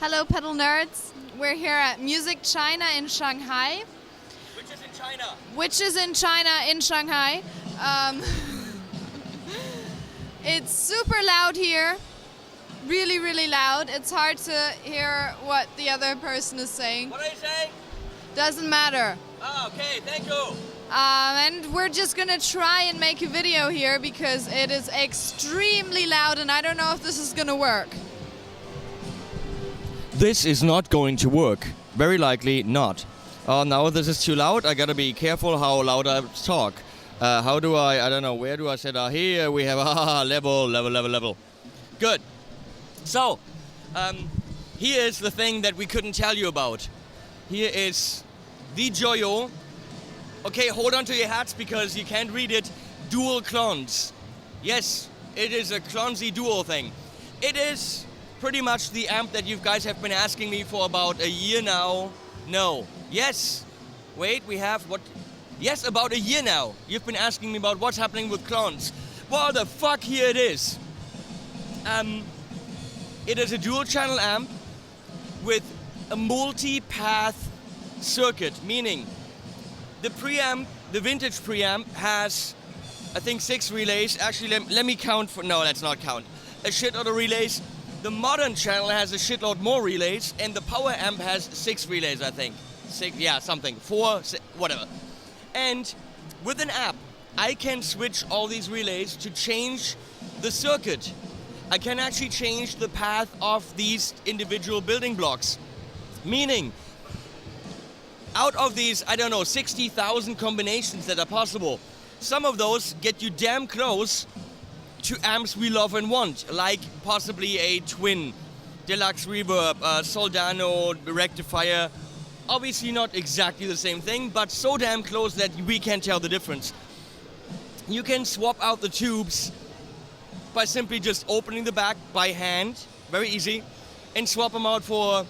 Hello, pedal nerds. We're here at Music China in Shanghai. Which is in China. Which is in China, in Shanghai. It's super loud here. Really, really loud. It's hard to hear what the other person is saying. What are you saying? Doesn't matter. Ah, okay, thank you. And we're just gonna try and make a video here because it is extremely loud and I don't know if this is gonna work. This is not going to work. Very likely not. Now this is too loud. I gotta be careful how loud I talk. How do I don't know, where do I set here we have level. Good. So, here is the thing that we couldn't tell you about. Here is the Joyo. Okay, hold on to your hats because you can't read it. DualKlonz. Yes, it is a Klonzy dual thing. It is pretty much the amp that you guys have been asking me for about a year now. No. Yes. Wait, we have what? Yes, about a year now. You've been asking me about what's happening with Klonz. Well, the fuck, here it is. It is a dual channel amp with a multipath circuit, meaning the preamp, the vintage preamp has, I think, 6 relays. Actually, let me count for, no, let's not count. A shitload of relays. The modern channel has a shitload more relays, and the power amp has 6 relays, I think. 6, yeah, something. 4, 6, whatever. And with an app, I can switch all these relays to change the circuit. I can actually change the path of these individual building blocks. Meaning, out of these, I don't know, 60,000 combinations that are possible, some of those get you damn close to amps we love and want, like possibly a twin, deluxe reverb, Soldano rectifier. Obviously not exactly the same thing, but so damn close that we can't tell the difference. You can swap out the tubes by simply just opening the back by hand, very easy, and swap them out for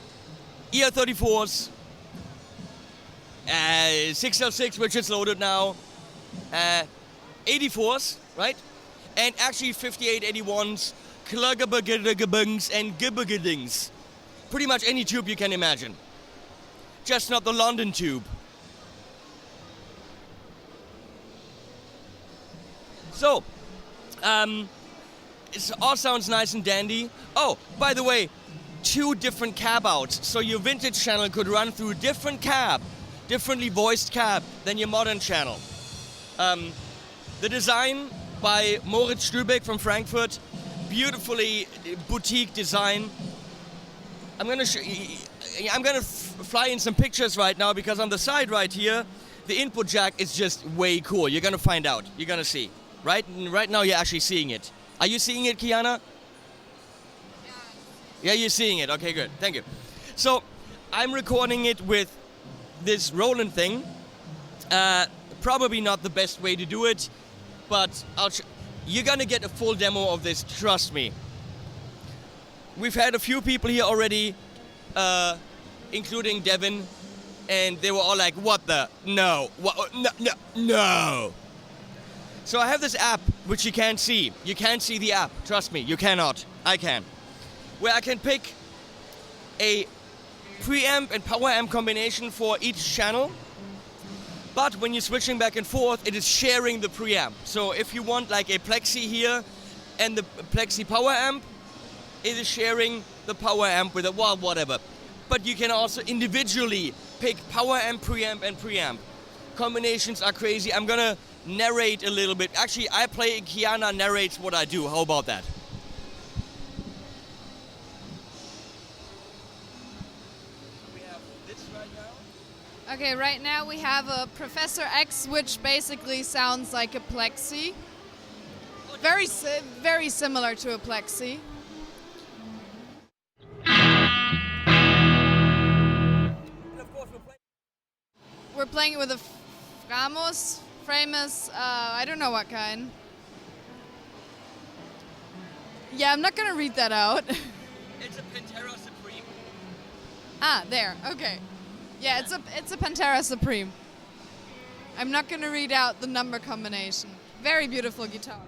ER34s, 6L6, which is loaded now, 84s, right? And actually 5881s, klugabagabungs, and gibbagidings. Pretty much any tube you can imagine. Just not the London tube. So, it all sounds nice and dandy. Oh, by the way, 2 different cab outs. So your vintage channel could run through a different cab, differently voiced cab than your modern channel. The design by Moritz Stübeck from Frankfurt, beautifully boutique design. I'm gonna fly in some pictures right now because on the side right here, the input jack is just way cool. You're gonna find out. You're gonna see. Right now you're actually seeing it. Are you seeing it, Kiana? Yeah, you're seeing it. Okay, good. Thank you. So, I'm recording it with this Roland thing. Probably not the best way to do it, but you're gonna get a full demo of this, trust me. We've had a few people here already, including Devin, and they were all like, what the? No. What? No. So I have this app, which you can't see. You can't see the app, trust me, you cannot. I can. Where I can pick a preamp and power amp combination for each channel. But when you're switching back and forth, it is sharing the preamp. So if you want like a Plexi here and the Plexi power amp, it is sharing the power amp with a, well, whatever. But you can also individually pick power amp, preamp, and preamp. Combinations are crazy. I'm gonna narrate a little bit. Actually, I play, Kiana narrates what I do. How about that? We have this right now. Okay, right now we have a Professor X, which basically sounds like a Plexi. Very similar to a Plexi. And of course We're playing it with a Framus, I don't know what kind. Yeah, I'm not gonna read that out. It's a Pantera Supreme. Ah, there, okay. Yeah, it's a Pantera Supreme. I'm not gonna read out the number combination. Very beautiful guitar.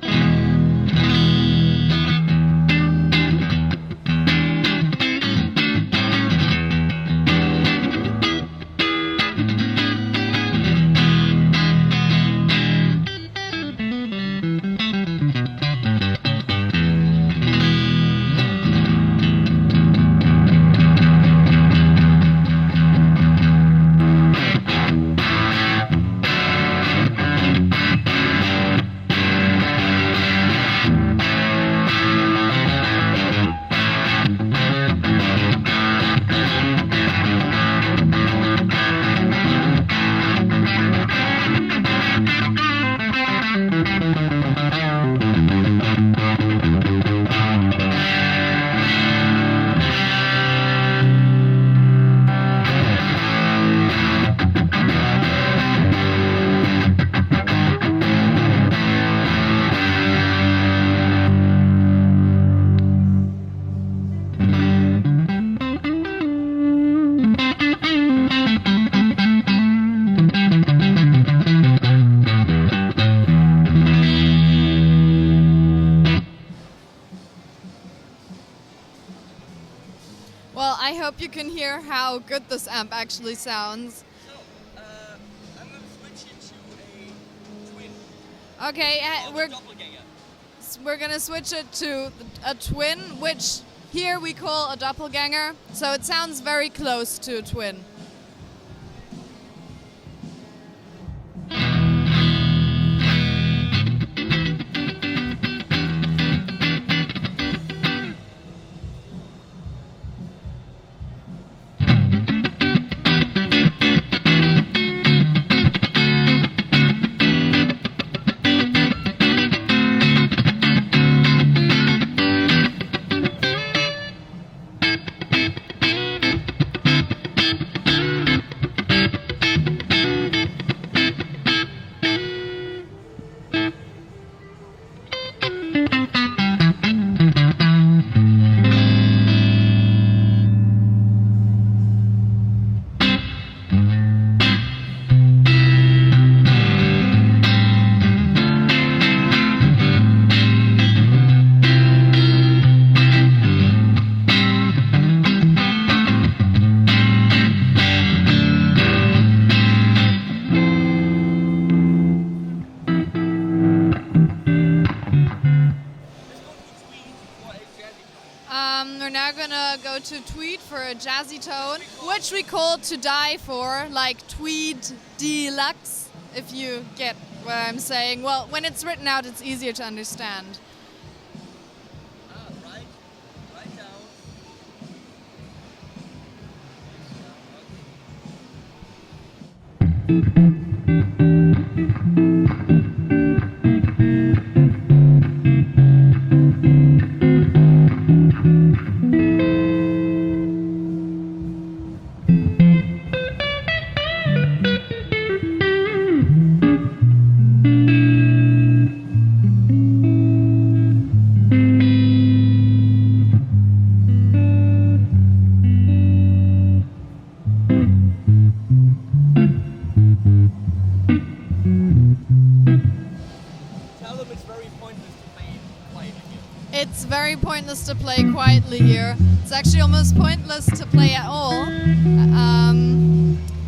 Well, I hope you can hear how good this amp actually sounds. So, I'm going to switch it to a twin. Okay, Doppelganger. we're gonna switch it to a twin, which here we call a doppelganger. So it sounds very close to a twin. We're now gonna go to tweed for a jazzy tone, which we call to die for, like tweed deluxe, if you get what I'm saying. Well, when it's written out, it's easier to understand. Right down. It's very pointless to play quietly here. It's actually almost pointless to play at all,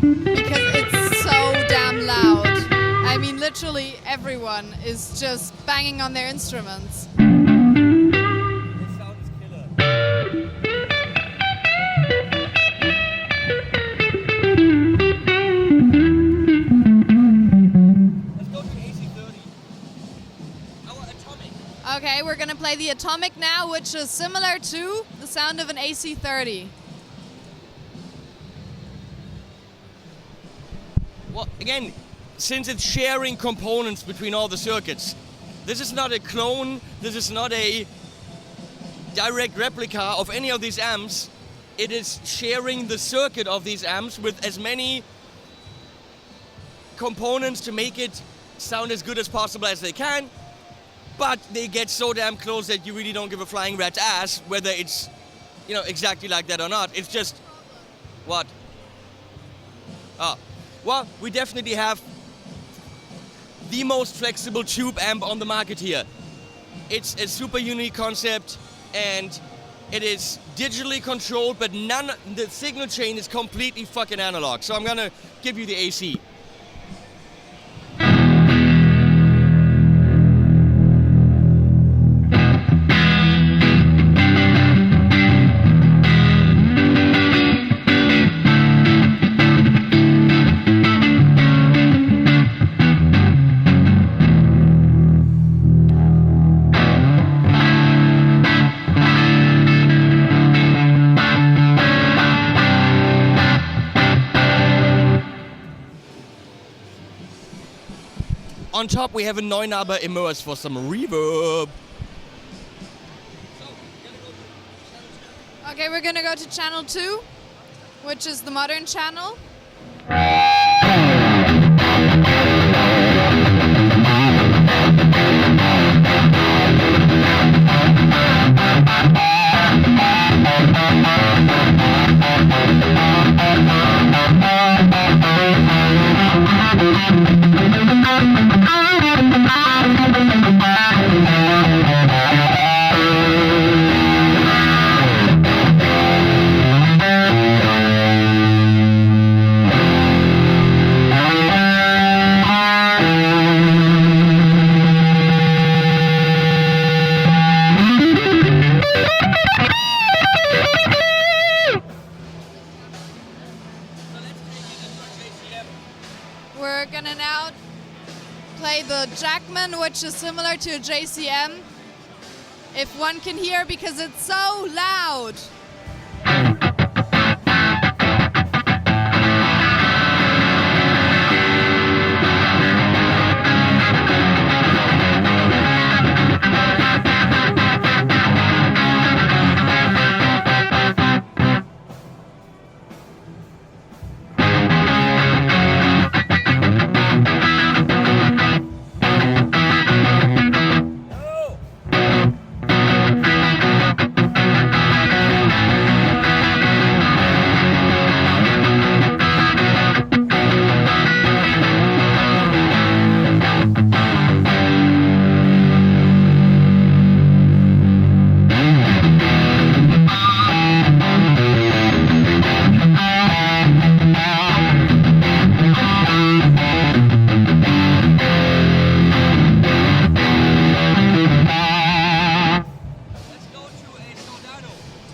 because it's so damn loud. I mean, literally everyone is just banging on their instruments. This sound is killer. Let's go to AC30. Our atomic. Okay, we're gonna play the Atomic now, which is similar to the sound of an AC30. Well, again, since it's sharing components between all the circuits, this is not a clone, this is not a direct replica of any of these amps. It is sharing the circuit of these amps with as many components to make it sound as good as possible as they can. But they get so damn close that you really don't give a flying rat's ass whether it's, you know, exactly like that or not. It's just, what? Oh, well, we definitely have the most flexible tube amp on the market here. It's a super unique concept, and it is digitally controlled, but the signal chain is completely fucking analog. So I'm gonna give you the AC. On top, we have a Neunabel immerse for some reverb. Okay, we're gonna go to channel 2, which is the modern channel. Jackman, which is similar to a JCM. If one can hear, because it's so loud.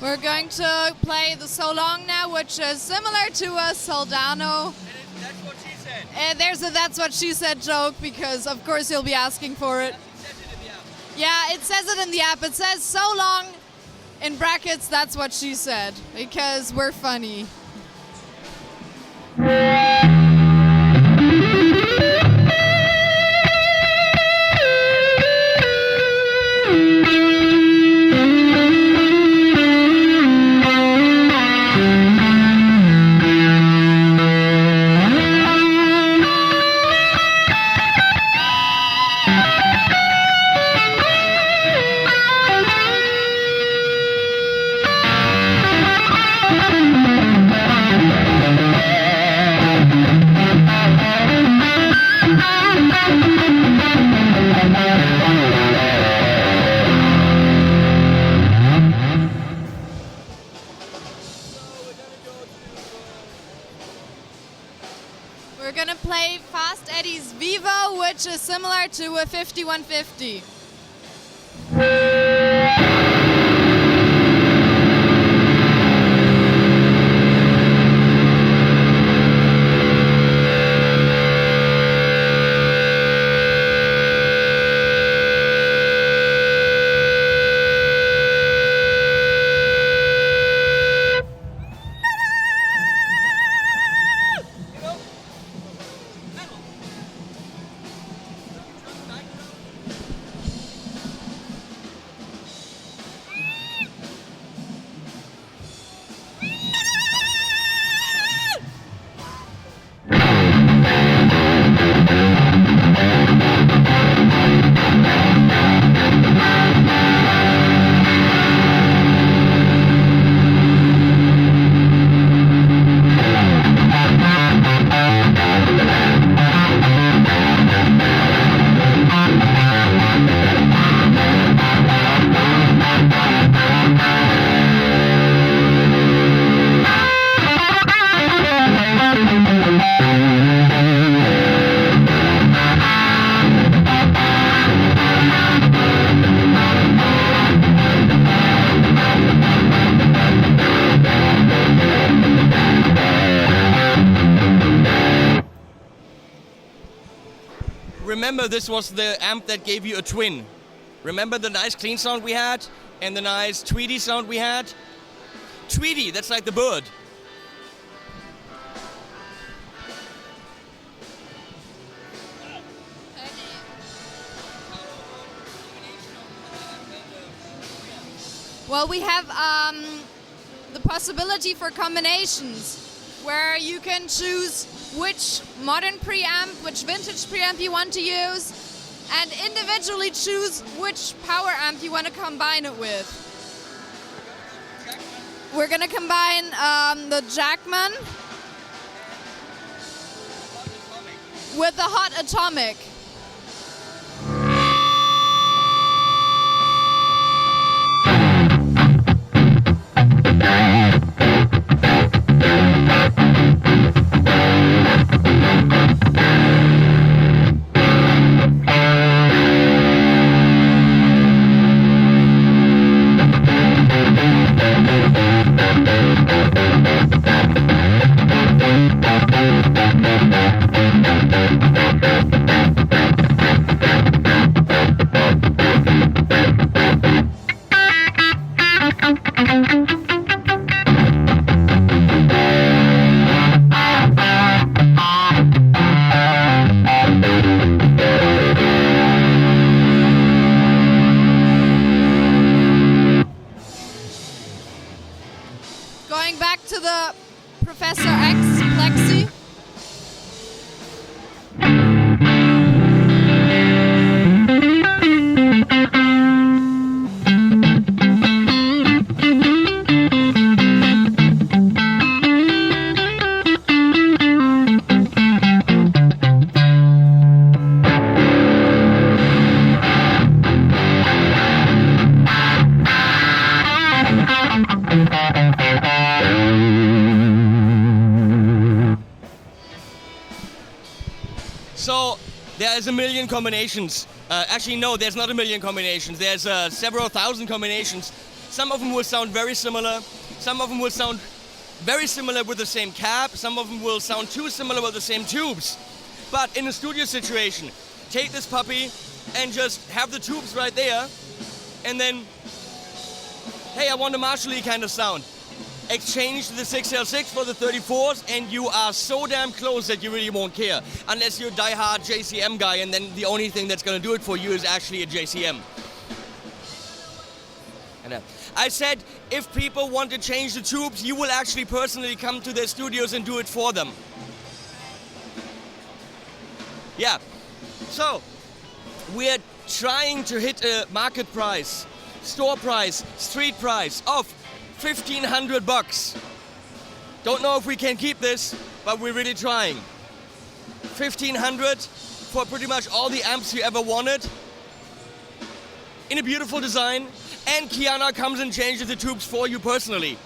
We're going to play the So Long now, which is similar to a Soldano. That's what she said. There's a That's What She Said joke, because of course you'll be asking for it. Yeah, it says it in the app. It says So Long, in brackets, That's What She Said, because we're funny. We're gonna play Fast Eddie's Vivo, which is similar to a 5150. Remember, this was the amp that gave you a twin. Remember the nice clean sound we had and the nice Tweety sound we had? Tweety, that's like the bird. Well, we have the possibility for combinations, where you can choose which modern preamp, which vintage preamp you want to use, and individually choose which power amp you want to combine it with. We're going to combine the Jackman with the Hot Atomic. Going back to the Professor X Plexi. So there's a million combinations. Actually, no, there's not a million combinations. There's several thousand combinations. Some of them will sound very similar. Some of them will sound very similar with the same cap. Some of them will sound too similar with the same tubes. But in a studio situation, take this puppy and just have the tubes right there. And then, hey, I want a Marshall-y kind of sound. Exchange the 6L6 for the 34s, and you are so damn close that you really won't care. Unless you're a die-hard JCM guy, and then the only thing that's gonna do it for you is actually a JCM. And I said, if people want to change the tubes, you will actually personally come to their studios and do it for them. Yeah, so we're trying to hit a market price, store price, street price of 1,500 bucks. Don't know if we can keep this, but we're really trying. 1,500 for pretty much all the amps you ever wanted, in a beautiful design, and Kiana comes and changes the tubes for you personally.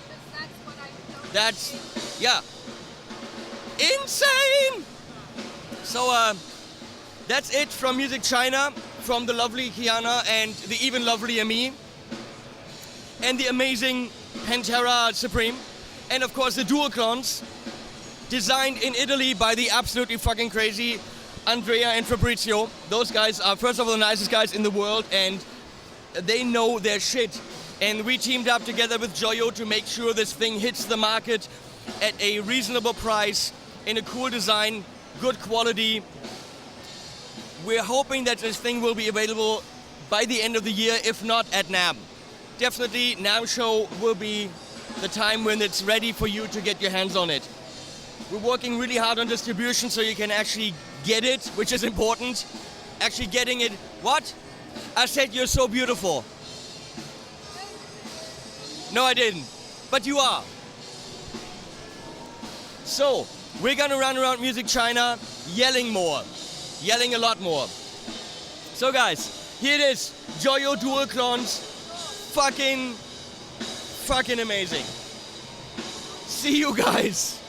That's, yeah, insane! So that's it from Music China, from the lovely Kiana and the even lovelier me, and the amazing Pantera Supreme, and of course the DualKlonz, designed in Italy by the absolutely fucking crazy Andrea and Fabrizio. Those guys are first of all the nicest guys in the world, and they know their shit. And we teamed up together with Joyo to make sure this thing hits the market at a reasonable price, in a cool design, good quality. We're hoping that this thing will be available by the end of the year, if not at NAMM. Definitely NAMM show will be the time when it's ready for you to get your hands on it. We're working really hard on distribution so you can actually get it, which is important. Actually getting it. What? I said you're so beautiful. No, I didn't. But you are. So, we're gonna run around Music China yelling more. Yelling a lot more. So guys, here it is. Joyo DualKlonz. Fucking amazing. See you guys.